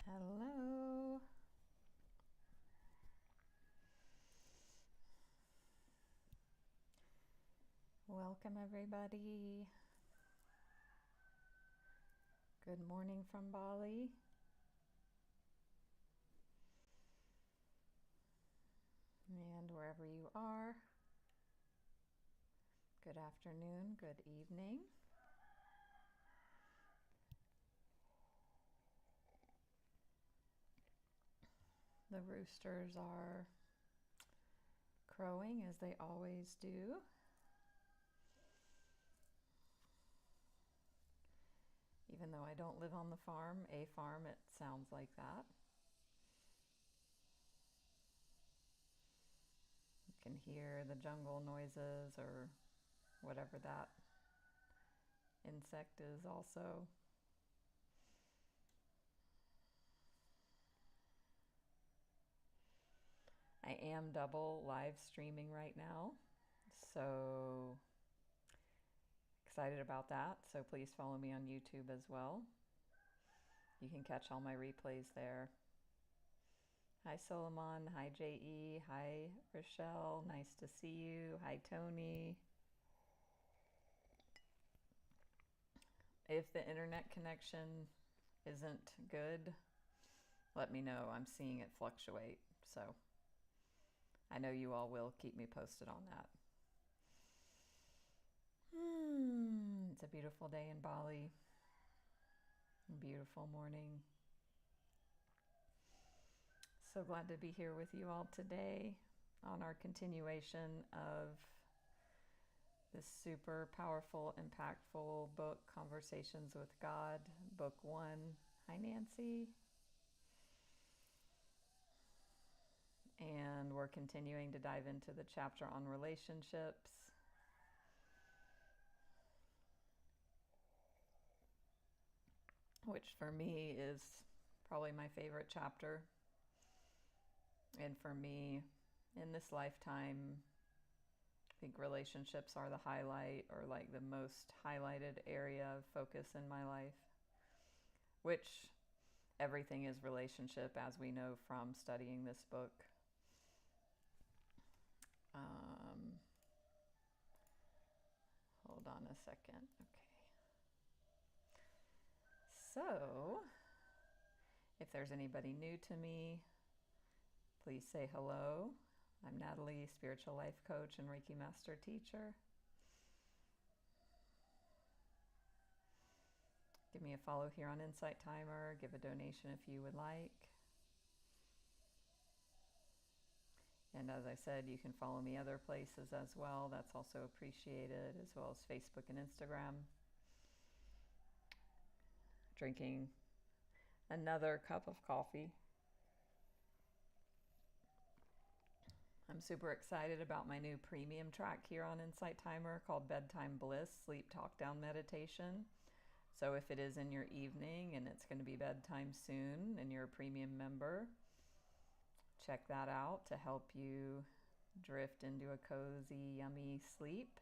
Hello. Welcome, everybody. Good morning from Bali. And wherever you are, good afternoon, good evening. The roosters are crowing as they always do. Even though I don't live on the farm, it sounds like that. You can hear the jungle noises or whatever that insect is also. I am double live streaming right now, so excited about that. So please follow me on YouTube as well. You can catch all my replays there. Hi Solomon, hi J.E., hi Rochelle, nice to see you. Hi Tony. If the internet connection isn't good, let me know. I'm seeing it fluctuate, so I know you all will keep me posted on that. It's a beautiful day in Bali. A beautiful morning. So glad to be here with you all today on our continuation of this super powerful, impactful book, Conversations with God, Book 1. Hi, Nancy. And we're continuing to dive into the chapter on relationships. Which for me is probably my favorite chapter. And for me, in this lifetime, I think relationships are the highlight, or like the most highlighted area of focus in my life. Which everything is relationship, as we know from studying this book. Hold on a second. Okay. So, if there's anybody new to me, please say hello. I'm Natalie, spiritual life coach and Reiki master teacher. Give me a follow here on Insight Timer. Give a donation if you would like. And as I said, you can follow me other places as well. That's also appreciated, as well as Facebook and Instagram. Drinking another cup of coffee. I'm super excited about my new premium track here on Insight Timer called Bedtime Bliss Sleep Talk Down Meditation. So if it is in your evening and it's going to be bedtime soon and you're a premium member, check that out to help you drift into a cozy, yummy sleep.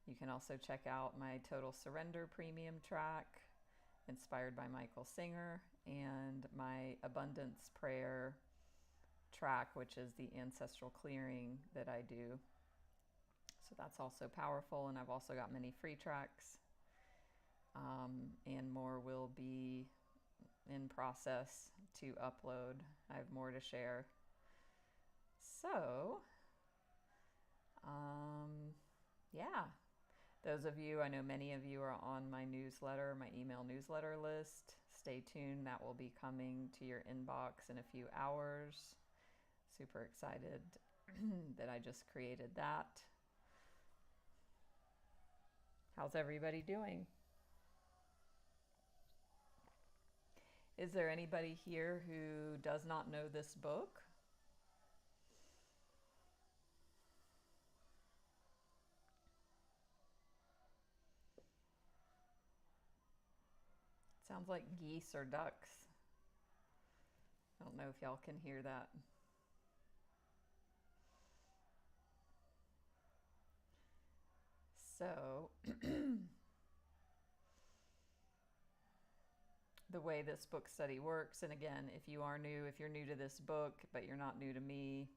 You can also check out my Total Surrender premium track, inspired by Michael Singer, and my Abundance Prayer track, which is the Ancestral Clearing that I do. So that's also powerful, and I've also got many free tracks, and more will be in process to upload. I have more to share. So, yeah. Those of you, I know many of you are on my newsletter, my email newsletter list. Stay tuned. That will be coming to your inbox in a few hours. Super excited that I just created that. How's everybody doing? Is there anybody here who does not know this book? Sounds like geese or ducks. I don't know if y'all can hear that. So, the way this book study works. And again, if you're new to this book, but you're not new to me,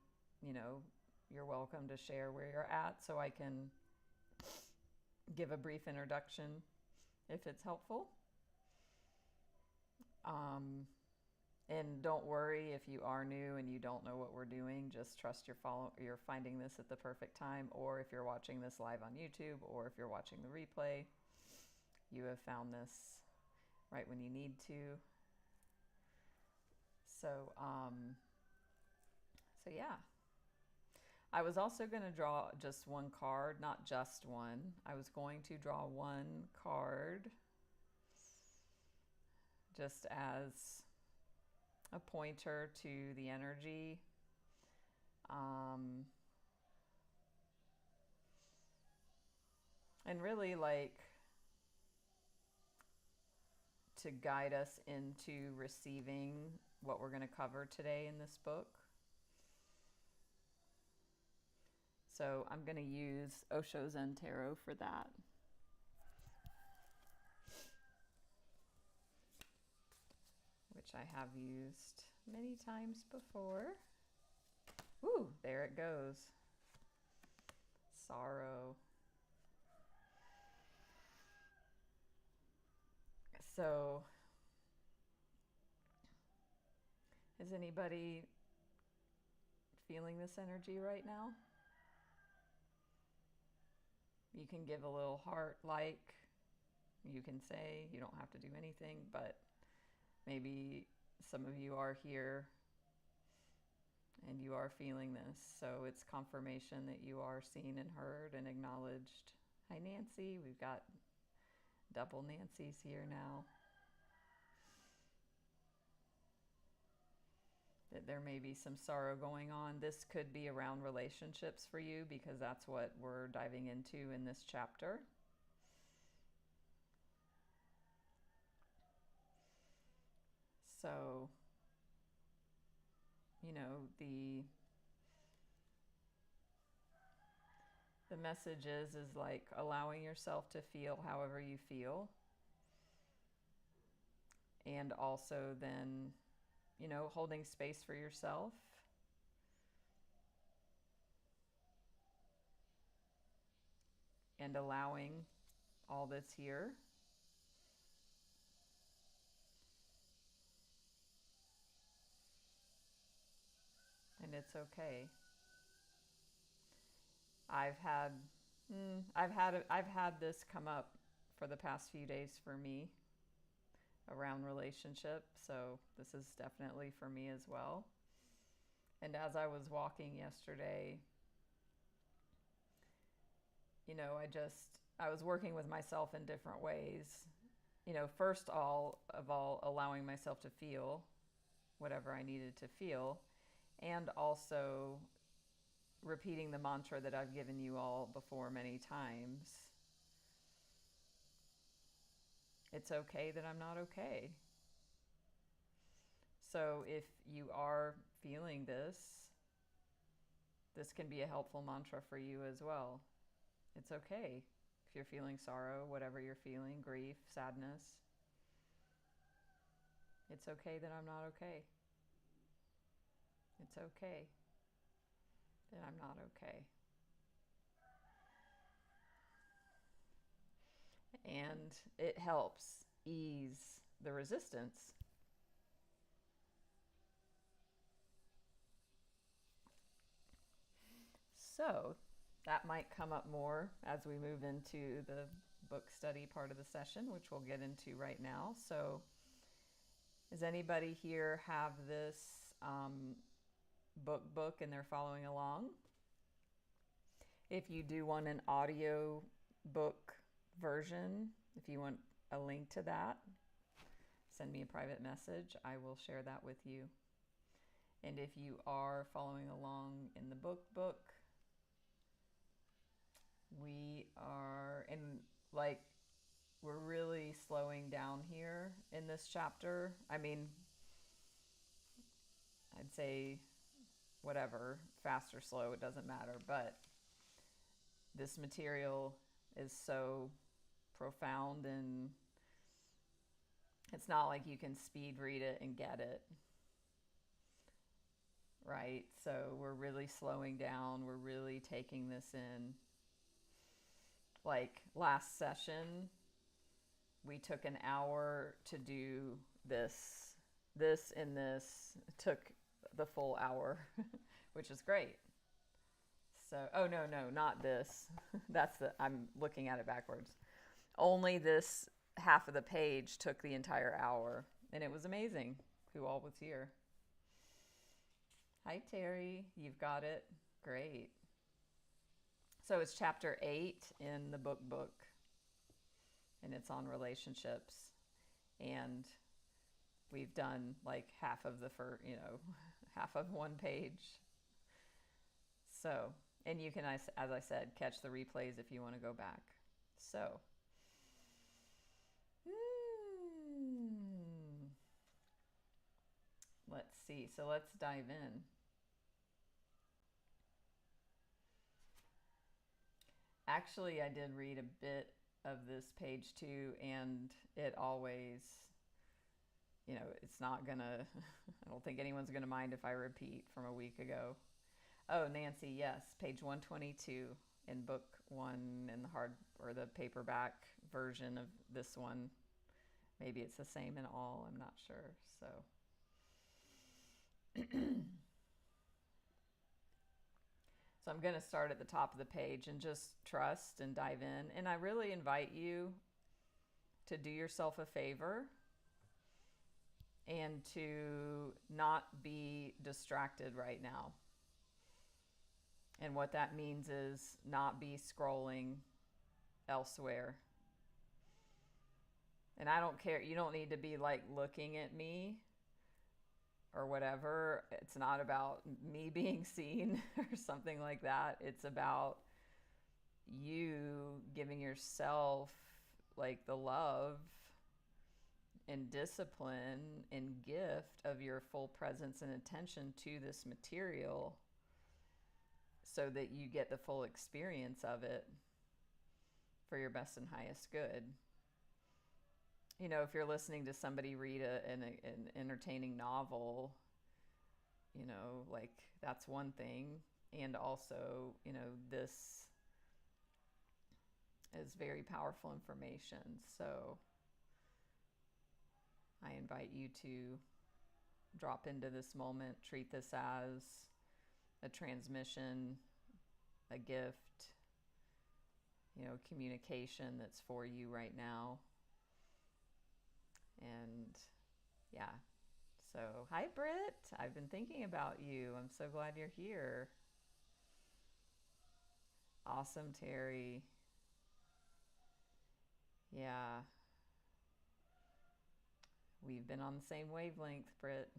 you're welcome to share where you're at so I can give a brief introduction if it's helpful. And don't worry if you are new and you don't know what we're doing. Just trust you're finding this at the perfect time, or if you're watching this live on YouTube, or if you're watching the replay, you have found this right when you need to. So yeah. I was also going to draw just one card, not just one. I was going to draw one card just as a pointer to the energy. And really to guide us into receiving what we're going to cover today in this book. So I'm going to use Osho Zen Tarot for that. Which I have used many times before. Ooh, there it goes. Sorrow. So, is anybody feeling this energy right now? You can give a little heart you can say, you don't have to do anything, but maybe some of you are here and you are feeling this. So it's confirmation that you are seen and heard and acknowledged. Hi, Nancy. We've got double Nancy's here now. That there may be some sorrow going on. This could be around relationships for you because that's what we're diving into in this chapter. So, the message is allowing yourself to feel however you feel. And also then, holding space for yourself. And allowing all that's here. And it's okay. I've had this come up for the past few days for me around relationship, so this is definitely for me as well. And as I was walking yesterday, I was working with myself in different ways. First of all, allowing myself to feel whatever I needed to feel, and also repeating the mantra that I've given you all before many times. It's okay that I'm not okay. So if you are feeling this can be a helpful mantra for you as well. It's okay if you're feeling sorrow, whatever you're feeling, grief, sadness. It's okay that I'm not okay. It's okay that I'm not okay. And it helps ease the resistance. So that might come up more as we move into the book study part of the session, which we'll get into right now. So does anybody here have this book and they're following along? If you do want an audio book version, if you want a link to that, send me a private message. I will share that with you. And if you are following along in the book, we are we're really slowing down here in this chapter. I mean, I'd say whatever, fast or slow, it doesn't matter. But this material is so profound and It's not like you can speed read it and get it, right? So we're really slowing down. We're really taking this in. Like last session, we took an hour to do this. This and this took the full hour, which is great. So, oh no, not this. I'm looking at it backwards. Only this half of the page took the entire hour, and it was amazing who all was here. Hi, Terry. You've got it. Great. So it's chapter 8 in the book, and it's on relationships. And we've done like half of the half of one page. So, and you can, as I said, catch the replays if you want to go back. So, let's see. So let's dive in. Actually, I did read a bit of this page too, and it always, it's not gonna, I don't think anyone's gonna mind if I repeat from a week ago. Oh, Nancy, yes, page 122 in book 1 in the hard or the paperback version of this one. Maybe it's the same in all, I'm not sure. So So I'm going to start at the top of the page and just trust and dive in. And I really invite you to do yourself a favor and to not be distracted right now. And what that means is not be scrolling elsewhere. And I don't care, you don't need to be like looking at me or whatever. It's not about me being seen or something like that. It's about you giving yourself like the love and discipline and gift of your full presence and attention to this material so that you get the full experience of it for your best and highest good. You know, if you're listening to somebody read an entertaining novel, like that's one thing. And also, this is very powerful information. So I invite you to drop into this moment, treat this as a transmission, a gift, communication that's for you right now. And yeah, so hi Britt, I've been thinking about you. I'm so glad you're here. Awesome, Terry. Yeah, we've been on the same wavelength, Britt.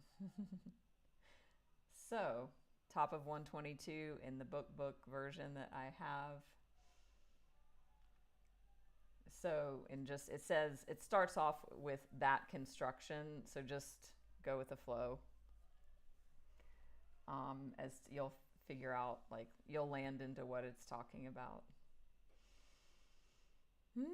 So top of 122 in the book version that I have. So, it starts off with that construction. So just go with the flow. As you'll figure out, like you'll land into what it's talking about. Woo,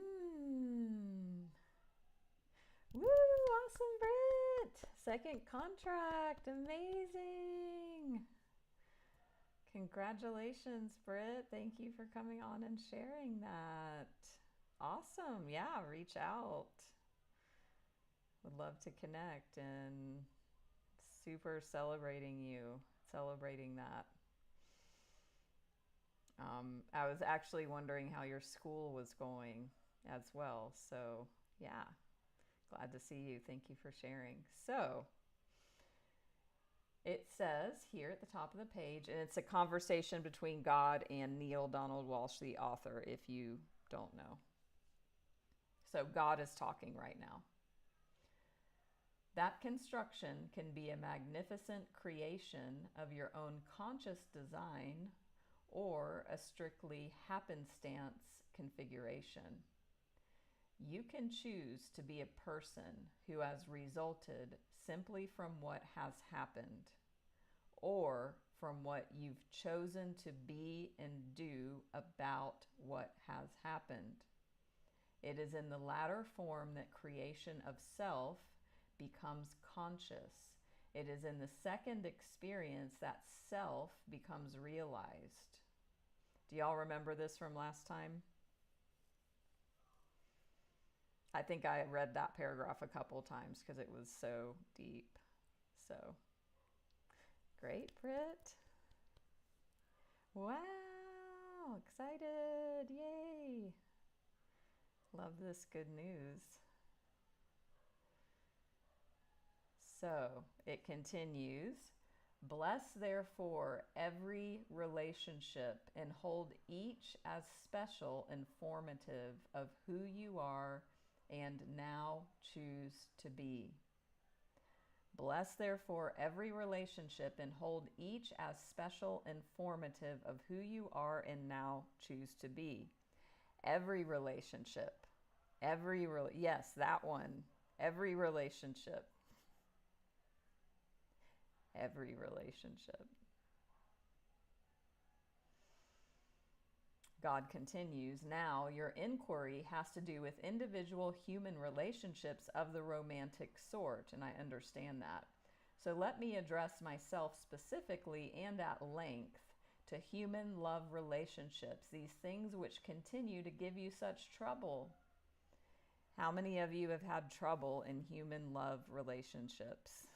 awesome, Britt. Second contract, amazing. Congratulations, Britt. Thank you for coming on and sharing that. Awesome. Yeah, reach out. Would love to connect, and super celebrating you, celebrating that. I was actually wondering how your school was going as well. So yeah, glad to see you. Thank you for sharing. So it says here at the top of the page, and it's a conversation between God and Neale Donald Walsch, the author, if you don't know. So God is talking right now. That construction can be a magnificent creation of your own conscious design or a strictly happenstance configuration. You can choose to be a person who has resulted simply from what has happened, or from what you've chosen to be and do about what has happened. It is in the latter form that creation of self becomes conscious. It is in the second experience that self becomes realized. Do y'all remember this from last time? I think I read that paragraph a couple times because it was so deep. So, great, Britt. Wow, excited, yay. Love this good news. So, it continues. Bless therefore every relationship and hold each as special and formative of who you are and now choose to be. Bless therefore every relationship and hold each as special and formative of who you are and now choose to be. Every relationship. Yes, that one. Every relationship. Every relationship. God continues, now your inquiry has to do with individual human relationships of the romantic sort, and I understand that. So let me address myself specifically and at length to human love relationships, these things which continue to give you such trouble. How many of you have had trouble in human love relationships?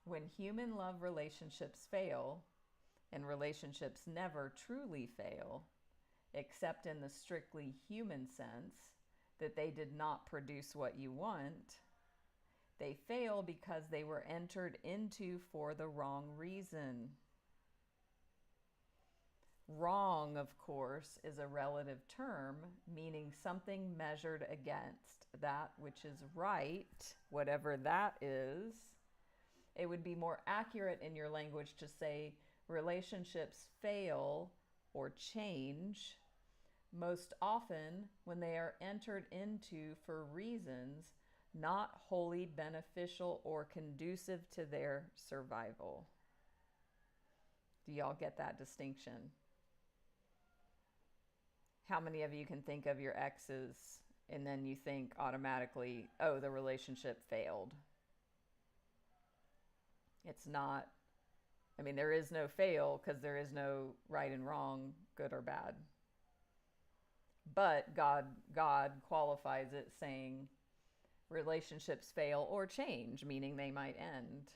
When human love relationships fail, and relationships never truly fail, except in the strictly human sense, that they did not produce what you want, they fail because they were entered into for the wrong reason. Wrong, of course, is a relative term, meaning something measured against. That which is right, whatever that is. It would be more accurate in your language to say relationships fail or change most often when they are entered into for reasons not wholly beneficial or conducive to their survival. Do y'all get that distinction? How many of you can think of your exes and then you think automatically, oh, the relationship failed? It's not, I mean, there is no fail because there is no right and wrong, good or bad. But God qualifies it saying relationships fail or change, meaning they might end.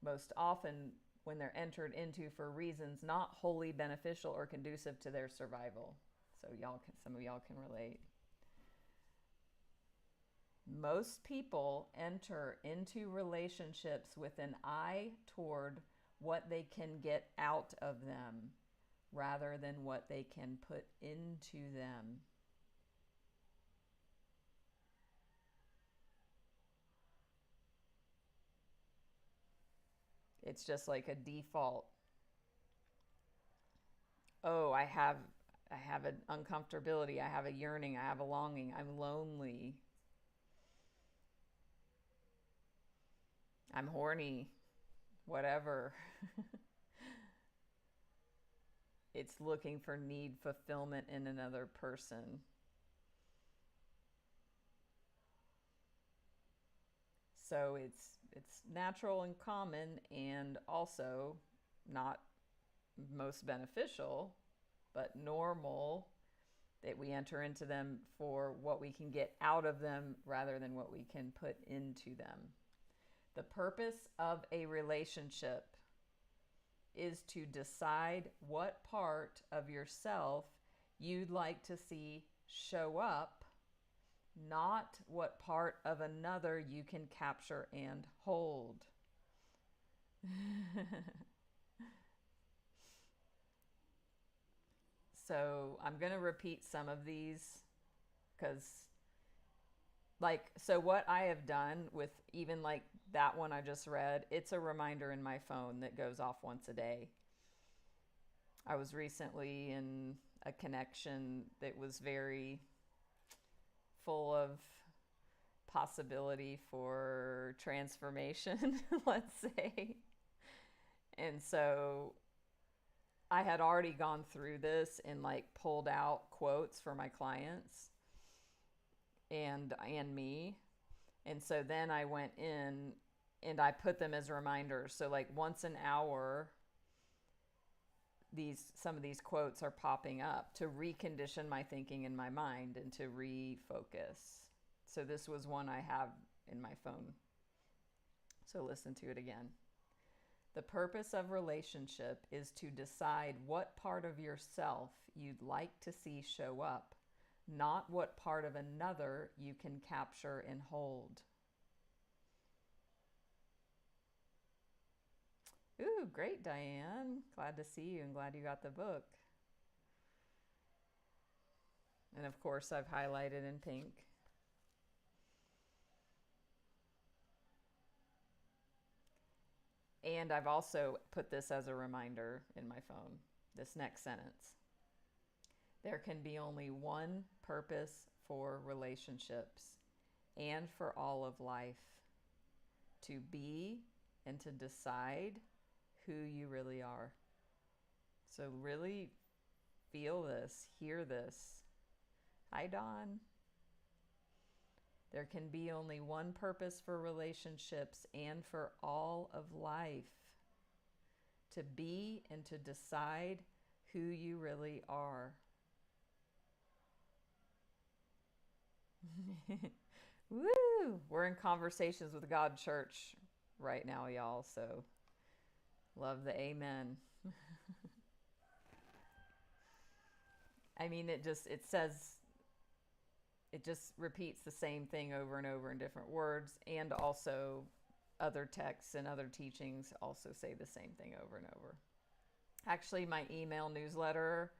Most often when they're entered into for reasons not wholly beneficial or conducive to their survival. So some of y'all can relate. Most people enter into relationships with an eye toward what they can get out of them rather than what they can put into them. It's just like a default. Oh, I have an uncomfortability, I have a yearning, I have a longing, I'm lonely, I'm horny, whatever. It's looking for need fulfillment in another person. So it's natural and common and also not most beneficial, but normal that we enter into them for what we can get out of them rather than what we can put into them. The purpose of a relationship is to decide what part of yourself you'd like to see show up, not what part of another you can capture and hold. So I'm going to repeat some of these because so what I have done with even like that one I just read, it's a reminder in my phone that goes off once a day. I was recently in a connection that was very full of possibility for transformation, let's say. And so I had already gone through this and like pulled out quotes for my clients and me. And so then I went in and I put them as reminders. So like once an hour, some of these quotes are popping up to recondition my thinking in my mind and to refocus. So this was one I have in my phone. So listen to it again. The purpose of relationship is to decide what part of yourself you'd like to see show up, not what part of another you can capture and hold. Ooh, great, Diane. Glad to see you and glad you got the book. And of course, I've highlighted in pink. And I've also put this as a reminder in my phone, this next sentence. There can be only one purpose for relationships and for all of life: to be and to decide who you really are. So really feel this, hear this. Hi, Dawn. There can be only one purpose for relationships and for all of life: to be and to decide who you really are. Woo! We're in Conversations with God Church right now, y'all, so love the amen. I mean, it just repeats the same thing over and over in different words, and also other texts and other teachings also say the same thing over and over. Actually, my email newsletter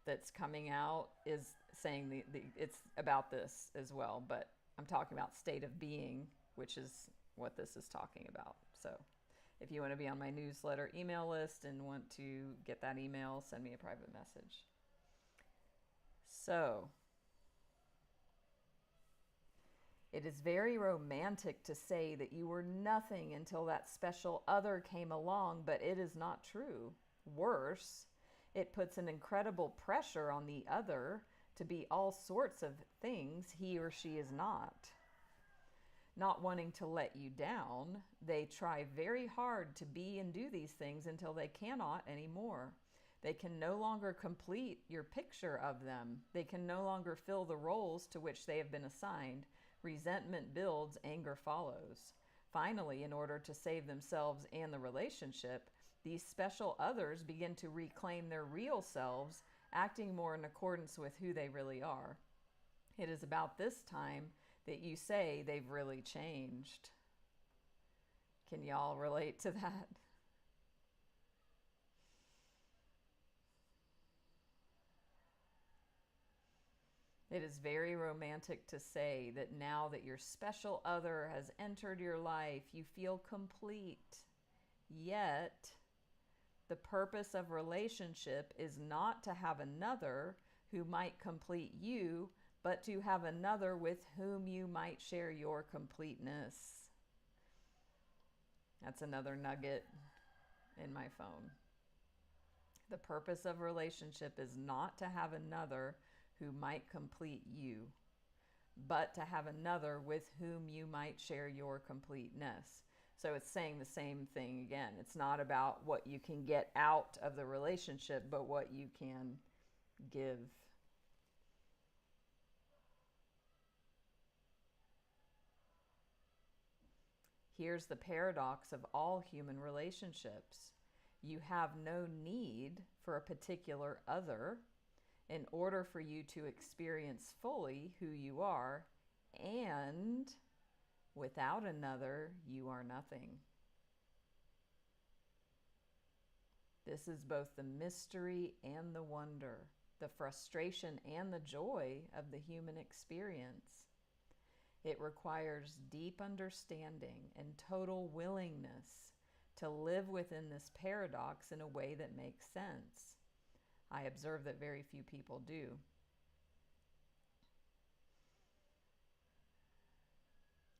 that's coming out is saying it's about this as well, but I'm talking about state of being, which is what this is talking about. So if you want to be on my newsletter email list and want to get that email, send me a private message. So, it is very romantic to say that you were nothing until that special other came along, but it is not true. Worse, it puts an incredible pressure on the other to be all sorts of things he or she is not. Not wanting to let you down, they try very hard to be and do these things until they cannot anymore. They can no longer complete your picture of them. They can no longer fill the roles to which they have been assigned. Resentment builds, anger follows. Finally, in order to save themselves and the relationship, these special others begin to reclaim their real selves, acting more in accordance with who they really are. It is about this time that you say they've really changed. Can y'all relate to that? It is very romantic to say that now that your special other has entered your life, you feel complete. Yet, the purpose of relationship is not to have another who might complete you, but to have another with whom you might share your completeness. That's another nugget in my phone. The purpose of relationship is not to have another who might complete you, but to have another with whom you might share your completeness. So it's saying the same thing again. It's not about what you can get out of the relationship, but what you can give. Here's the paradox of all human relationships. You have no need for a particular other in order for you to experience fully who you are, and without another, you are nothing. This is both the mystery and the wonder, the frustration and the joy of the human experience. It requires deep understanding and total willingness to live within this paradox in a way that makes sense. I observe that very few people do.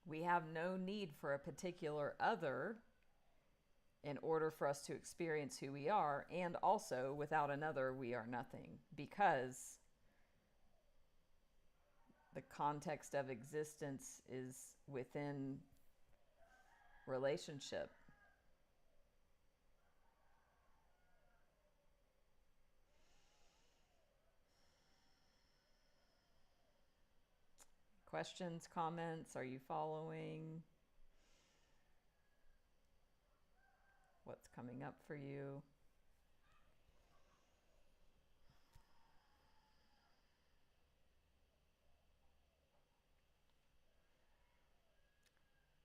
We have no need for a particular other in order for us to experience who we are, and also without another, we are nothing, because the context of existence is within relationship. Questions, comments? Are you following? What's coming up for you?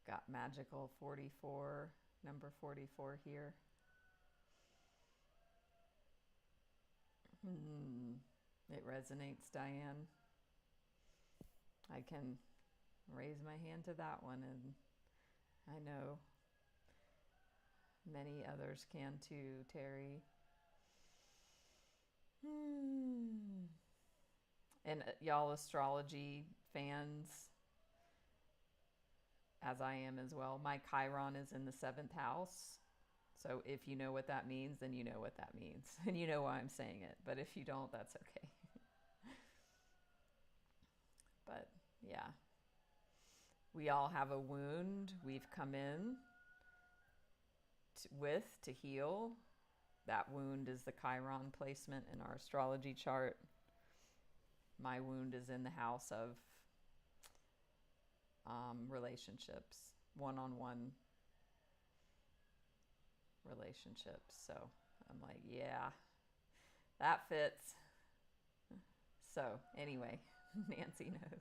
Got magical 44, number 44 here. It resonates, Diane. I can raise my hand to that one, and I know many others can too, Terry. And y'all astrology fans, as I am as well, my Chiron is in the 7th house. So if you know what that means, then you know what that means. And you know why I'm saying it. But if you don't, that's okay. But yeah, we all have a wound we've come in to heal. That wound is the Chiron placement in our astrology chart. My wound is in the house of relationships, one-on-one relationships. So I'm like, yeah, that fits. So anyway, Nancy knows.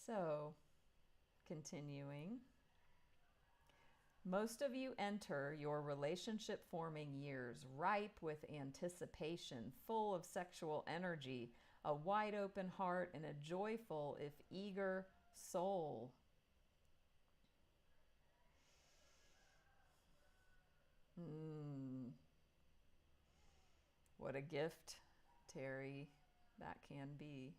So continuing. Most of you enter your relationship forming years ripe with anticipation, full of sexual energy, a wide open heart, and a joyful, if eager, soul. What a gift, Terry, that can be.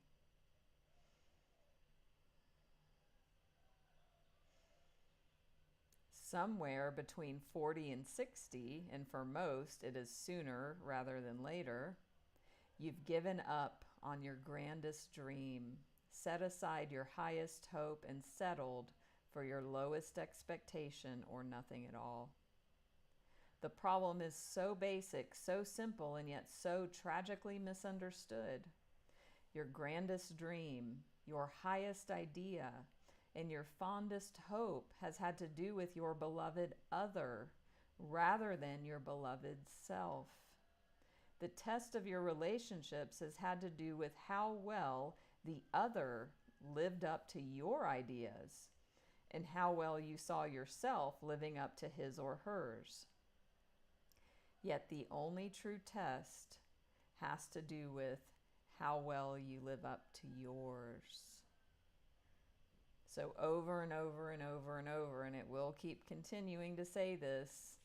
Somewhere between 40 and 60, and for most it is sooner rather than later, you've given up on your grandest dream, set aside your highest hope, and settled for your lowest expectation or nothing at all. The problem is so basic, so simple, and yet so tragically misunderstood. Your grandest dream, your highest idea, and your fondest hope has had to do with your beloved other rather than your beloved self. The test of your relationships has had to do with how well the other lived up to your ideas and how well you saw yourself living up to his or hers. Yet the only true test has to do with how well you live up to yours. So over and over and over and over, and it will keep continuing to say this,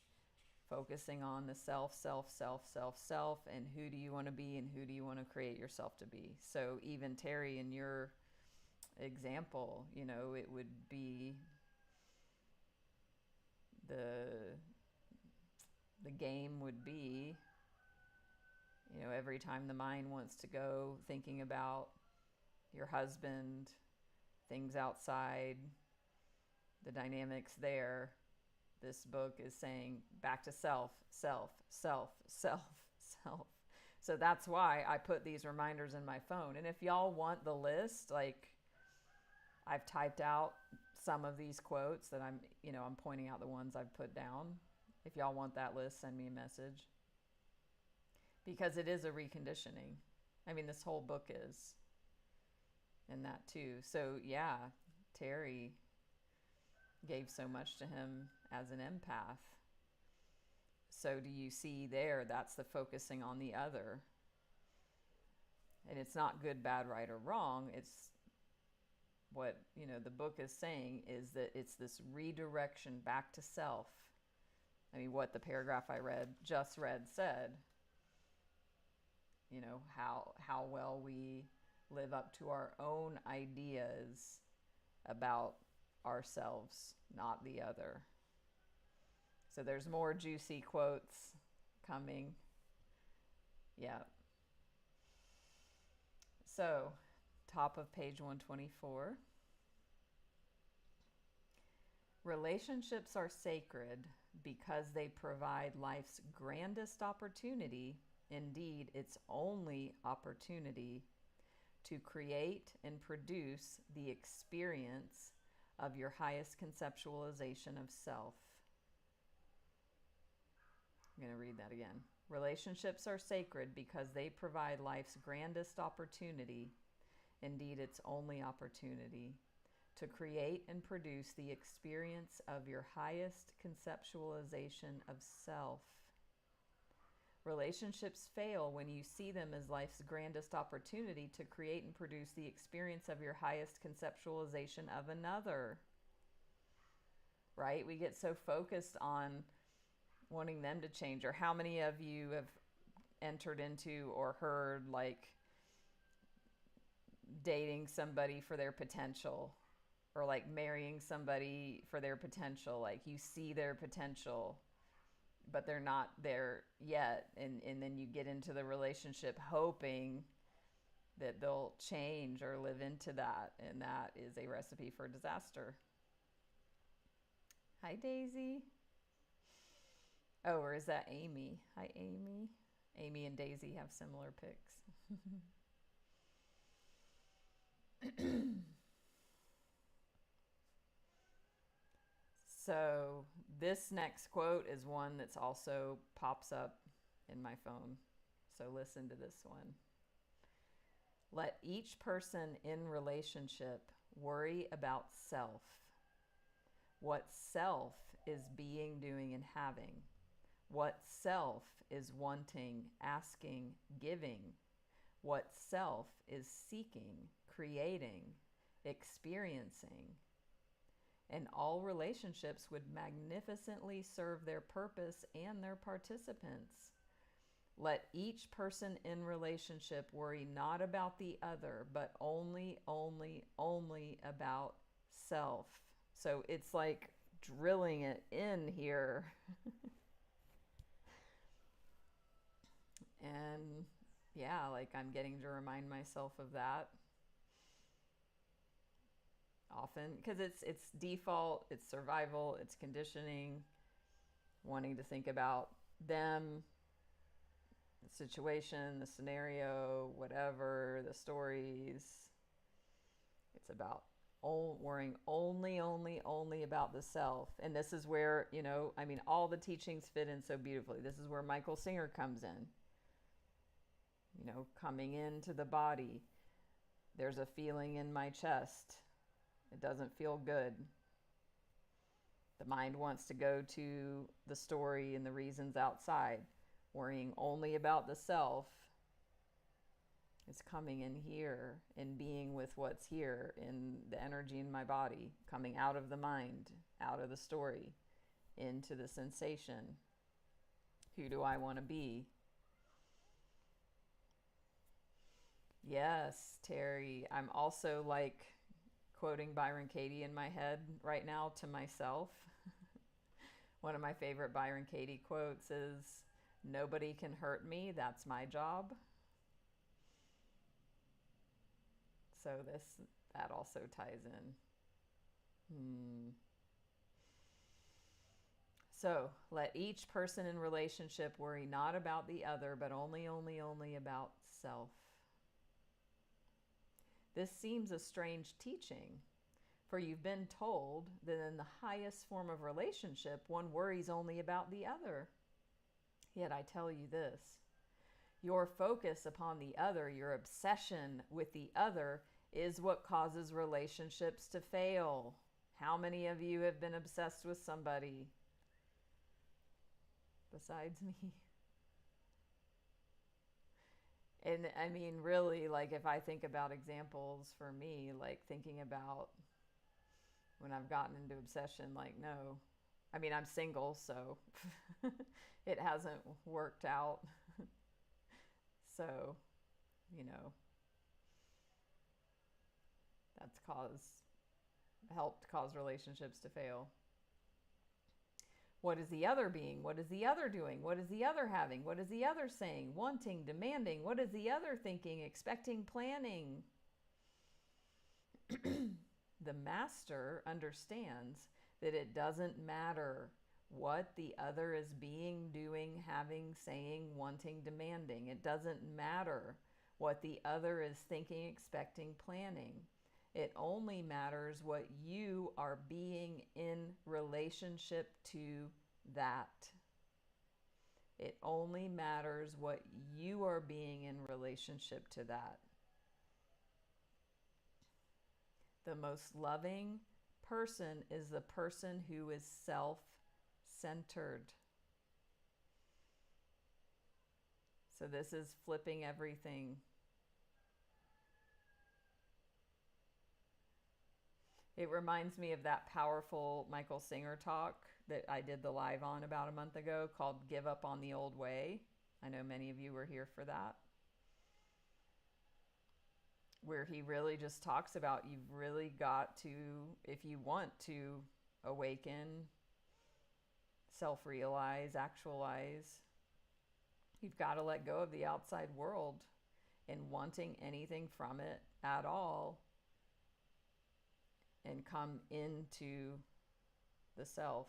focusing on the self, self, self, self, self, and who do you want to be and who do you want to create yourself to be. So even Terry, in your example, it would be the game would be, every time the mind wants to go thinking about your husband, things outside, the dynamics there, this book is saying back to self, self, self, self, self. So that's why I put these reminders in my phone. And if y'all want the list, like I've typed out some of these quotes that I'm pointing out the ones I've put down. If y'all want that list, send me a message. Because it is a reconditioning. I mean, this whole book is. And that too. So yeah, Terry gave so much to him as an empath. So do you see there, that's the focusing on the other. And it's not good, bad, right, or wrong. It's what, the book is saying is that it's this redirection back to self. I mean, what the paragraph I just read said, how well we live up to our own ideas about ourselves, not the other. So there's more juicy quotes coming. Yeah. So, top of page 124. Relationships are sacred because they provide life's grandest opportunity, indeed its only opportunity, to create and produce the experience of your highest conceptualization of self. I'm going to read that again. Relationships are sacred because they provide life's grandest opportunity, indeed its only opportunity, to create and produce the experience of your highest conceptualization of self. Relationships fail when you see them as life's grandest opportunity to create and produce the experience of your highest conceptualization of another. Right? We get so focused on wanting them to change. Or how many of you have entered into or heard like dating somebody for their potential, or like marrying somebody for their potential? Like you see their potential, but they're not there yet. And then you get into the relationship hoping that they'll change or live into that. And that is a recipe for disaster. Hi, Daisy. Oh, or is that Amy? Hi, Amy. Amy and Daisy have similar pics. So this next quote is one that's also pops up in my phone. So listen to this one. Let each person in relationship worry about self. What self is being, doing, and having. What self is wanting, asking, giving. What self is seeking, creating, experiencing. And all relationships would magnificently serve their purpose and their participants. Let each person in relationship worry not about the other, but only about self. So it's like drilling it in here. And yeah, like I'm getting to remind myself of that often, because it's default, it's survival, it's conditioning, wanting to think about them, the situation, the scenario, whatever, the stories. It's about worrying only about the self. And this is where, all the teachings fit in so beautifully. This is where Michael Singer comes in. Coming into the body. There's a feeling in my chest. It doesn't feel good. The mind wants to go to the story and the reasons outside. Worrying only about the self is coming in here and being with what's here in the energy in my body, coming out of the mind, out of the story, into the sensation. Who do I want to be? Yes, Terry. I'm also like quoting Byron Katie in my head right now to myself. One of my favorite Byron Katie quotes is, "Nobody can hurt me, that's my job." So that also ties in. So let each person in relationship worry not about the other, but only about self. This seems a strange teaching, for you've been told that in the highest form of relationship, one worries only about the other. Yet I tell you this, your focus upon the other, your obsession with the other, is what causes relationships to fail. How many of you have been obsessed with somebody besides me? And I mean, really, like if I think about examples for me, like thinking about when I've gotten into obsession, like no. I mean, I'm single, so it hasn't worked out. So, that's helped cause relationships to fail. What is the other being? What is the other doing? What is the other having? What is the other saying? Wanting, demanding. What is the other thinking, expecting, planning? The master understands that it doesn't matter what the other is being, doing, having, saying, wanting, demanding. It doesn't matter what the other is thinking, expecting, planning. It only matters what you are being in relationship to that. It only matters what you are being in relationship to that. The most loving person is the person who is self-centered. So this is flipping everything. It reminds me of that powerful Michael Singer talk that I did the live on about a month ago called Give Up on the Old Way. I know many of you were here for that. Where he really just talks about you've really got to, if you want to awaken, self-realize, actualize, you've got to let go of the outside world and wanting anything from it at all and come into the self.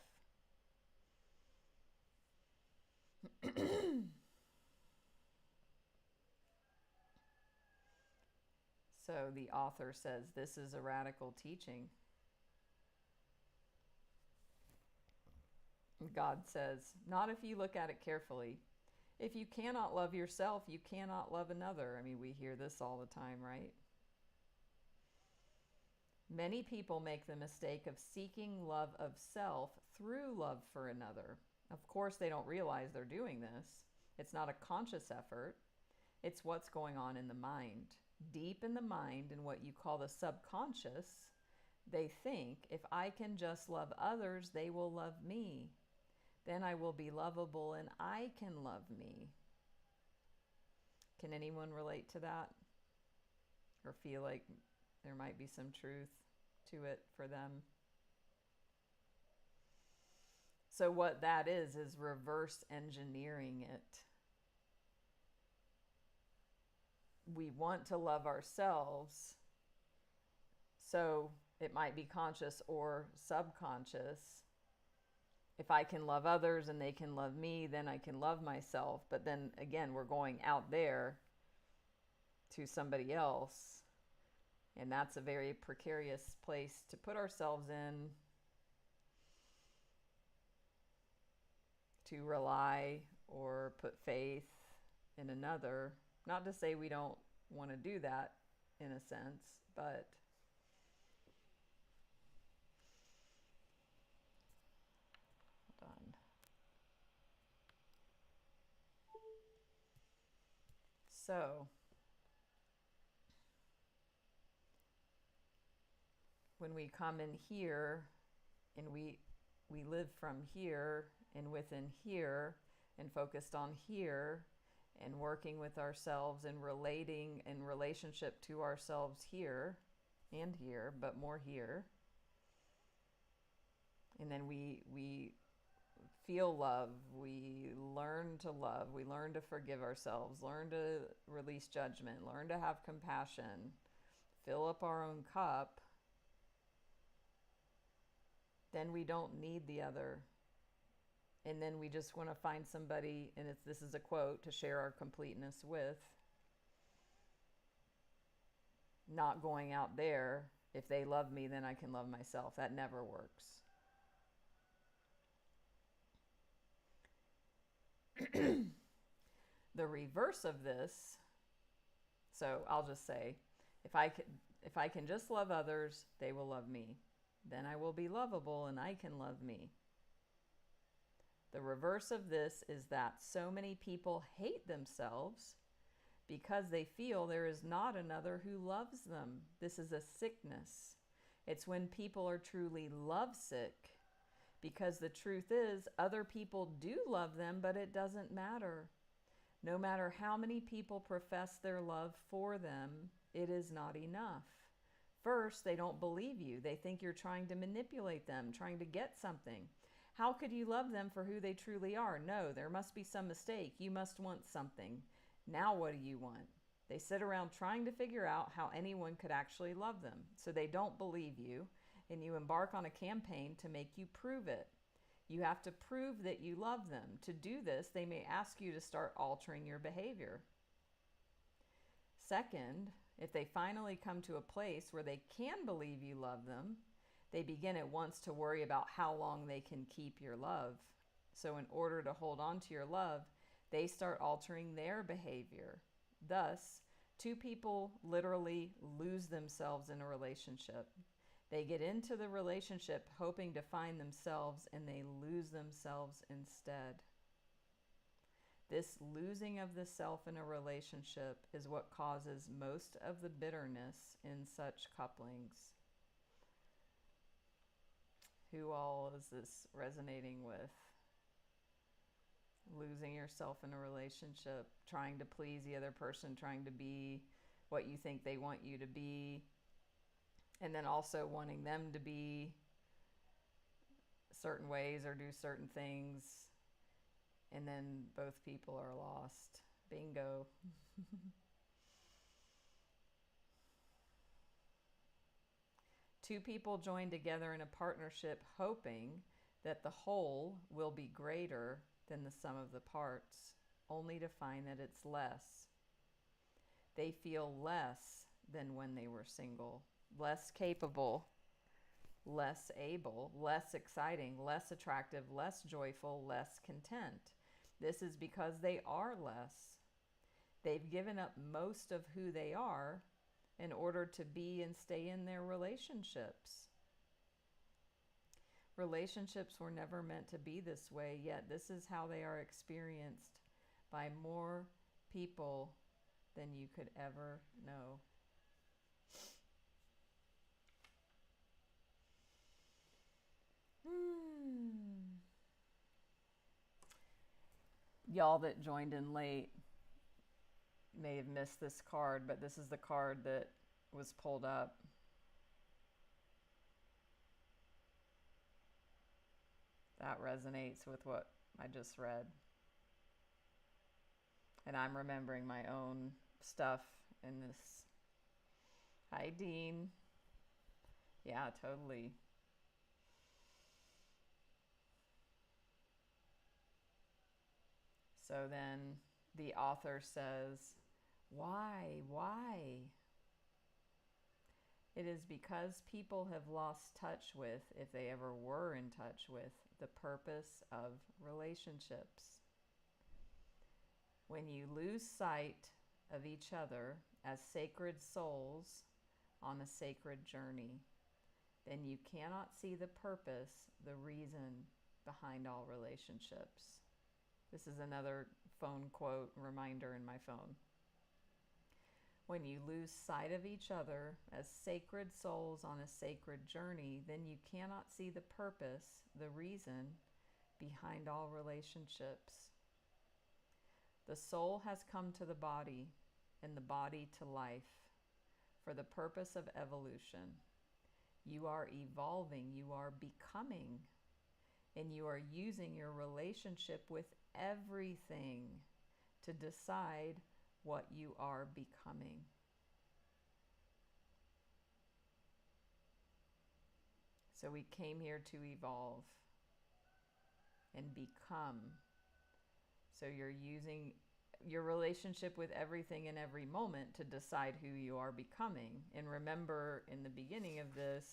So the author says this is a radical teaching. God says, not if you look at it carefully. If you cannot love yourself, you cannot love another. I mean, we hear this all the time, right? Many people make the mistake of seeking love of self through love for another. Of course, they don't realize they're doing this. It's not a conscious effort. It's what's going on in the mind. Deep in the mind, in what you call the subconscious, they think, if I can just love others, they will love me. Then I will be lovable and I can love me. Can anyone relate to that? Or feel like there might be some truth to it for them? So what that is reverse engineering it. We want to love ourselves, so it might be conscious or subconscious. If I can love others and they can love me, then I can love myself. But then again, we're going out there to somebody else. And that's a very precarious place to put ourselves in, to rely or put faith in another. Not to say we don't want to do that in a sense, but hold on. So when we come in here and we live from here and within here and focused on here and working with ourselves and relating in relationship to ourselves here and here, but more here. And then we feel love, we learn to love, we learn to forgive ourselves, learn to release judgment, learn to have compassion, fill up our own cup. Then we don't need the other. And then we just want to find somebody, and this is a quote, to share our completeness with. Not going out there, if they love me, then I can love myself. That never works. The reverse of this, so I'll just say, if I can just love others, they will love me. Then I will be lovable and I can love me. The reverse of this is that so many people hate themselves because they feel there is not another who loves them. This is a sickness. It's when people are truly lovesick, because the truth is other people do love them, but it doesn't matter. No matter how many people profess their love for them, it is not enough. First, they don't believe you. They think you're trying to manipulate them, trying to get something. How could you love them for who they truly are? No, there must be some mistake. You must want something. Now what do you want? They sit around trying to figure out how anyone could actually love them. So they don't believe you, and you embark on a campaign to make you prove it. You have to prove that you love them. To do this, they may ask you to start altering your behavior. Second, if they finally come to a place where they can believe you love them, they begin at once to worry about how long they can keep your love. So in order to hold on to your love, they start altering their behavior. Thus, two people literally lose themselves in a relationship. They get into the relationship hoping to find themselves, and they lose themselves instead. This losing of the self in a relationship is what causes most of the bitterness in such couplings. Who all is this resonating with? Losing yourself in a relationship, trying to please the other person, trying to be what you think they want you to be, and then also wanting them to be certain ways or do certain things, and then both people are lost. Bingo. Two people join together in a partnership hoping that the whole will be greater than the sum of the parts, only to find that it's less. They feel less than when they were single, less capable, less able, less exciting, less attractive, less joyful, less content. This is because they are less. They've given up most of who they are in order to be and stay in their relationships. Relationships were never meant to be this way, yet this is how they are experienced by more people than you could ever know. Y'all that joined in late may have missed this card, but this is the card that was pulled up. That resonates with what I just read. And I'm remembering my own stuff in this. Hi, Dean. Yeah, totally. So then the author says, why? It is because people have lost touch with, if they ever were in touch with, the purpose of relationships. When you lose sight of each other as sacred souls on a sacred journey, then you cannot see the purpose, the reason behind all relationships. This is another phone quote reminder in my phone. When you lose sight of each other as sacred souls on a sacred journey, then you cannot see the purpose, the reason behind all relationships. The soul has come to the body, and the body to life, for the purpose of evolution. You are evolving, you are becoming, and you are using your relationship with everything to decide what you are becoming. So we came here to evolve and become. So you're using your relationship with everything in every moment to decide who you are becoming. And remember, in the beginning of this,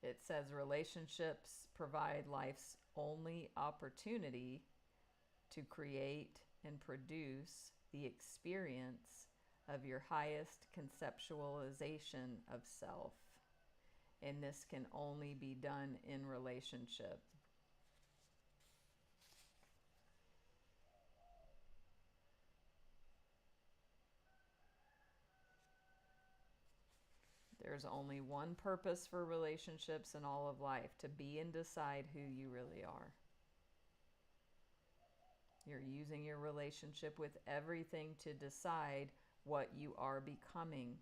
it says relationships provide life's only opportunity to create and produce the experience of your highest conceptualization of self. And this can only be done in relationship. There's only one purpose for relationships in all of life: to be and decide who you really are. You're using your relationship with everything to decide what you are becoming.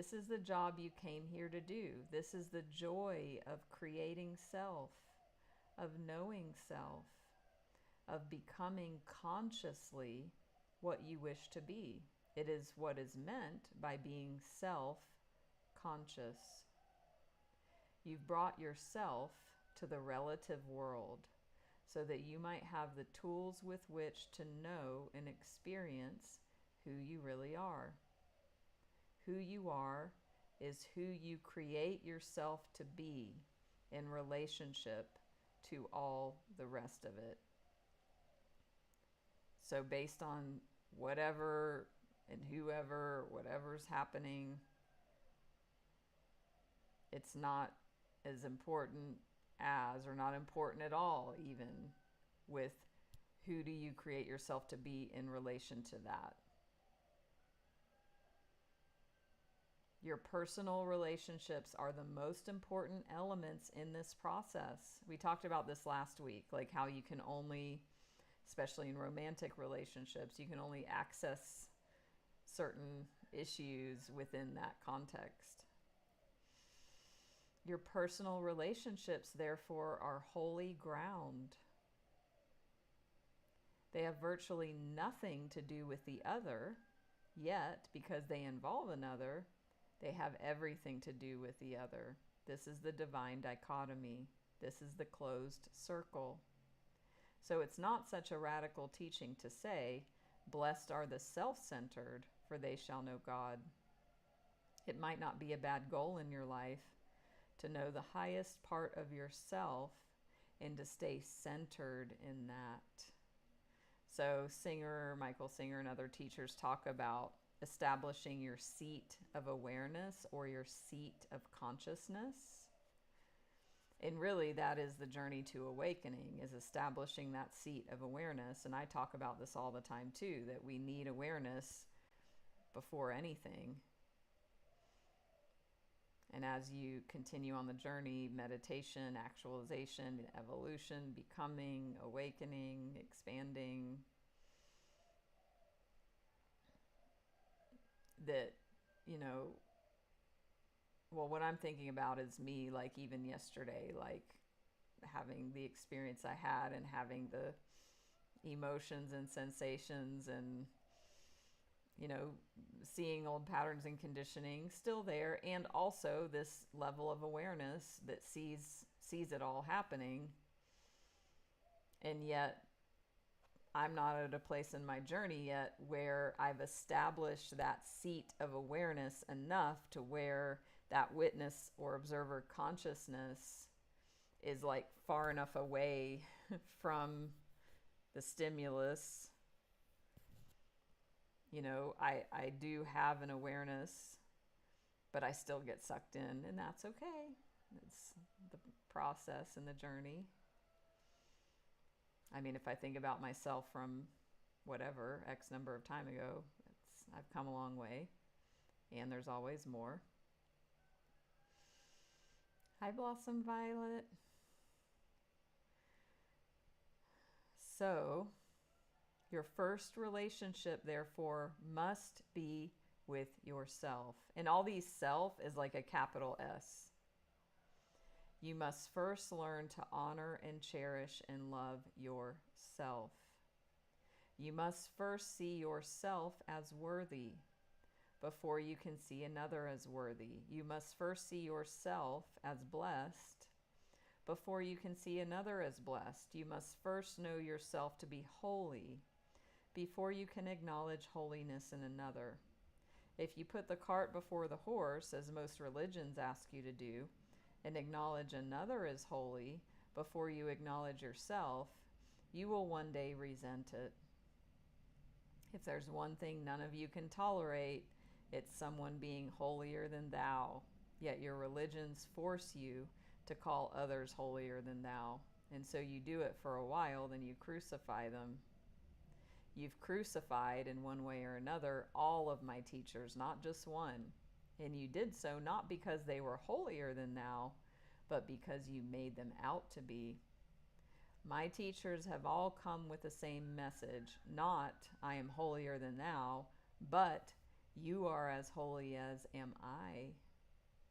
This is the job you came here to do. This is the joy of creating self, of knowing self, of becoming consciously what you wish to be. It is what is meant by being self-conscious. You've brought yourself to the relative world so that you might have the tools with which to know and experience who you really are. Who you are is who you create yourself to be in relationship to all the rest of it. So based on whatever and whoever, whatever's happening, it's not as important as, or not important at all even, with who do you create yourself to be in relation to that. Your personal relationships are the most important elements in this process. We talked about this last week, like how you can only, especially in romantic relationships, you can only access certain issues within that context. Your personal relationships, therefore, are holy ground. They have virtually nothing to do with the other, yet, because they involve another, they have everything to do with the other. This is the divine dichotomy. This is the closed circle. So it's not such a radical teaching to say, blessed are the self-centered, for they shall know God. It might not be a bad goal in your life to know the highest part of yourself and to stay centered in that. So Michael Singer and other teachers talk about establishing your seat of awareness or your seat of consciousness. And really that is the journey to awakening, is establishing that seat of awareness. And I talk about this all the time too, that we need awareness before anything. And as you continue on the journey, meditation, actualization, evolution, becoming, awakening, expanding, that, what I'm thinking about is me, like even yesterday, like having the experience I had and having the emotions and sensations and, seeing old patterns and conditioning still there, and also this level of awareness that sees it all happening. And yet I'm not at a place in my journey yet where I've established that seat of awareness enough to where that witness or observer consciousness is like far enough away from the stimulus. I do have an awareness, but I still get sucked in, and that's okay. It's the process and the journey. I mean, if I think about myself from whatever, X number of time ago, I've come a long way, and there's always more. Hi, Blossom Violet. So, your first relationship, therefore, must be with yourself. And all these self is like a capital S. You must first learn to honor and cherish and love yourself. You must first see yourself as worthy before you can see another as worthy. You must first see yourself as blessed before you can see another as blessed. You must first know yourself to be holy before you can acknowledge holiness in another. If you put the cart before the horse, as most religions ask you to do, and acknowledge another as holy before you acknowledge yourself, you will one day resent it. If there's one thing none of you can tolerate, it's someone being holier than thou. Yet your religions force you to call others holier than thou. And so you do it for a while, then you crucify them. You've crucified in one way or another all of my teachers, not just one. And you did so not because they were holier than thou, but because you made them out to be. My teachers have all come with the same message, not I am holier than thou, but You are as holy as am I.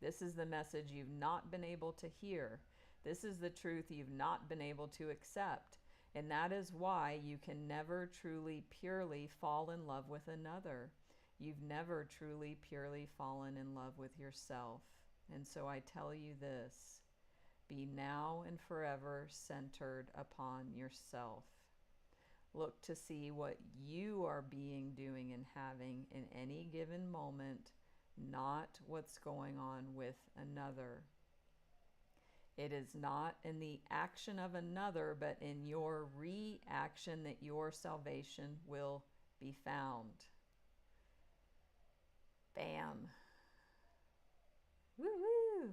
This is the message you've not been able to hear. This is the truth you've not been able to accept. And that is why you can never truly, purely fall in love with another. You've never truly, purely fallen in love with yourself. And so I tell you this, be now and forever centered upon yourself. Look to see what you are being, doing, and having in any given moment, not what's going on with another. It is not in the action of another, but in your reaction that your salvation will be found. Bam. Woo-woo.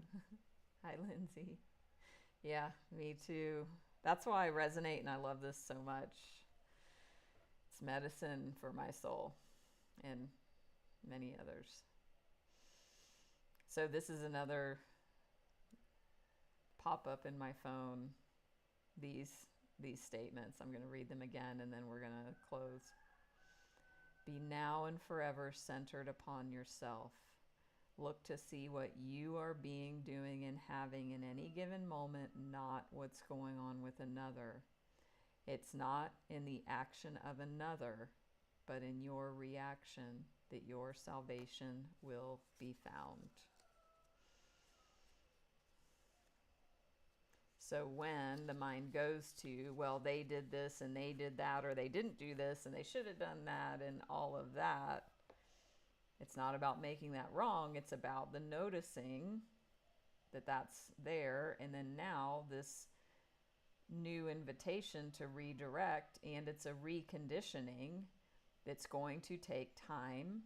Hi, Lindsay. Yeah, me too. That's why I resonate and I love this so much. It's medicine for my soul and many others. So this is another pop up in my phone, these statements. I'm going to read them again and then we're going to close. Be now and forever centered upon yourself. Look to see what you are being, doing, and having in any given moment, not what's going on with another. It's not in the action of another, but in your reaction that your salvation will be found. So when the mind goes to, well, they did this and they did that, or they didn't do this and they should have done that and all of that, it's not about making that wrong. It's about the noticing that that's there. And then now this new invitation to redirect, and it's a reconditioning that's going to take time,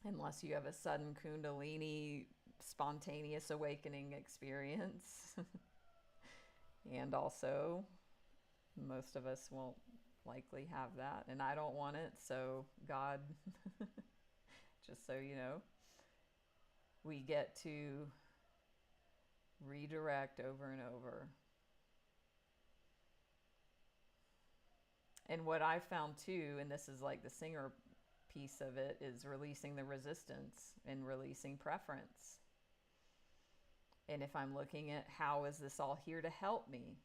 unless you have a sudden Kundalini spontaneous awakening experience. And also, most of us won't likely have that, and I don't want it, so God, just so you know, we get to redirect over and over. And what I found too, and this is like the singer piece of it, is releasing the resistance and releasing preference. And if I'm looking at how is this all here to help me?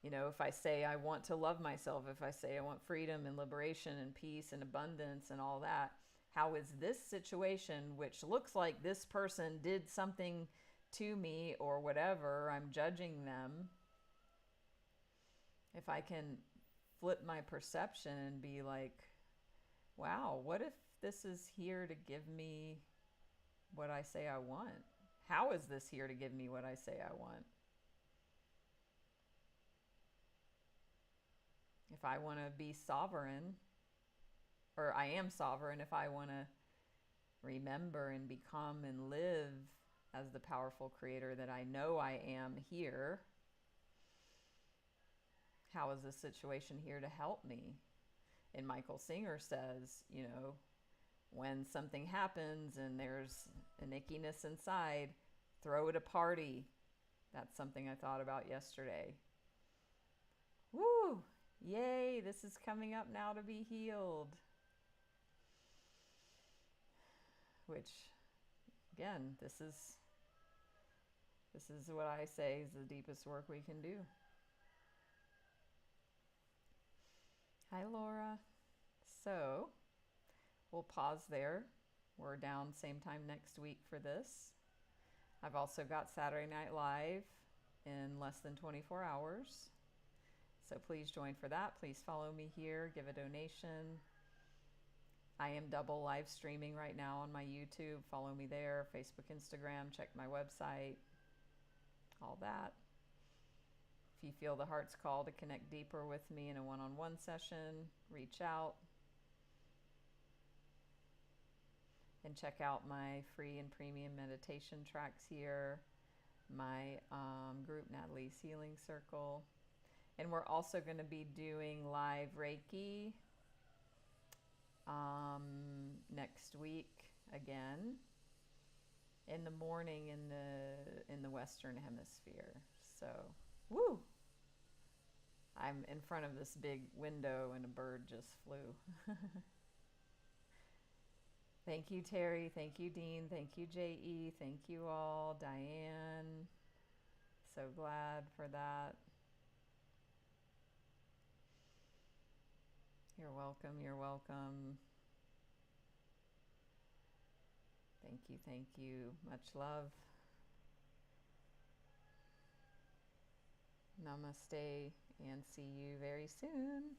You know, if I say I want to love myself, if I say I want freedom and liberation and peace and abundance and all that, how is this situation, which looks like this person did something to me or whatever, I'm judging them, if I can flip my perception and be like, wow, what if this is here to give me what I say I want? How is this here to give me what I say I want? If I want to be sovereign, or I am sovereign, if I want to remember and become and live as the powerful creator that I know I am here, how is this situation here to help me? And Michael Singer says, you know, when something happens and there's an ickiness inside, throw it a party. That's something I thought about yesterday. Woo! Yay, this is coming up now to be healed. Which, again, this is what I say is the deepest work we can do. Hi, Laura. So, we'll pause there. We're down same time next week for this. I've also got Saturday Night Live in less than 24 hours. So please join for that. Please follow me here. Give a donation. I am double live streaming right now on my YouTube. Follow me there. Facebook, Instagram. Check my website. All that. If you feel the heart's call to connect deeper with me in a one-on-one session, reach out. And check out my free and premium meditation tracks here, my group Natalie's Healing Circle. And we're also going to be doing live Reiki next week again in the morning in the Western Hemisphere. So, woo! I'm in front of this big window and a bird just flew. Thank you, Terry. Thank you, Dean. Thank you, J.E. Thank you all. Diane. So glad for that. You're welcome. You're welcome. Thank you. Thank you. Much love. Namaste, and see you very soon.